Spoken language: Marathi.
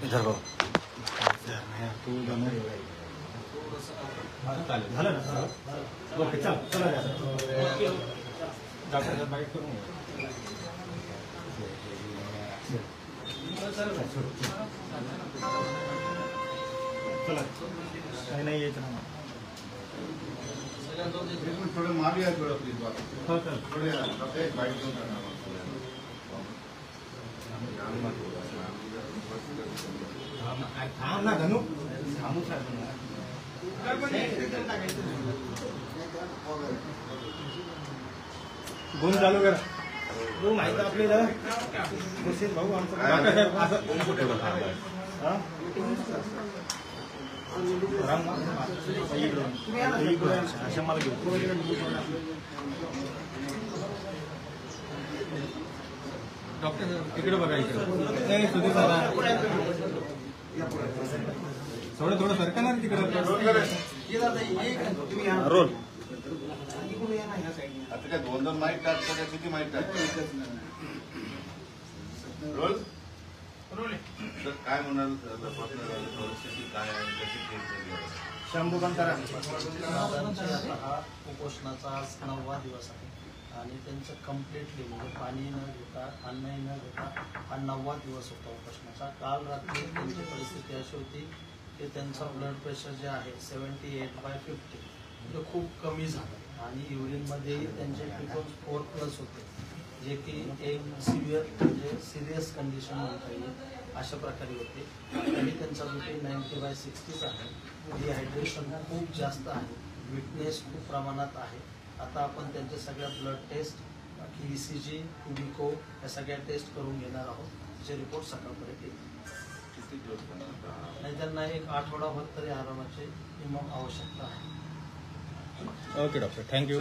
इधर बघ झालं ना ओके चल चला डॉक्टर बाईक करून चला काही नाही यायचं ना थोडं मागे आहे थोडं प्लीज हो चल थोडे बाईक घेऊन थांब ना धनु गुण चालू करा तू माहिती आपल्याला भाऊ आमचं अशा मला घेऊ डॉक्टर तिकडे बघा इकडे नाही सुधीर दादा थोडं थोडं सरकणार तिकडे रोल आता काय 2-2 माईक टाकतो का किती माईक टाकतो रोल सर काय म्हणाल परिस्थिती काय आहे कशी शंभू करा दादांचा हा उपोषणाचा आज 9वा दिवस आहे आणि त्यांचं कम्प्लिटली म्हणजे पाणी न घेता अन्नही न घेता हा 9वा दिवस होता उपोषणाचा. काल रात्री त्यांची परिस्थिती अशी होती की त्यांचा ब्लड प्रेशर जे आहे 78/50 म्हणजे खूप कमी झालं आणि युरिनमध्येही त्यांचे P4+ होते जे की एक सिव्हिअर म्हणजे सिरियस कंडिशन म्हणता येईल अशा प्रकारे होते. तरी त्यांचा BP 90/60 आहे. डिहायड्रेशन खूप जास्त आहे, विटनेस खूप प्रमाणात आहे. आता आपण त्यांच्या सगळ्या ब्लड टेस्ट बाकी ECG ट्युबिको या सगळ्या टेस्ट करून घेणार आहोत. त्याचे रिपोर्ट सकाळपर्यंत येतील. किती दिवस नाही त्यांना एक आठवडाभर तरी आरामाची मिनिमम आवश्यकता आहे. Okay doctor thank you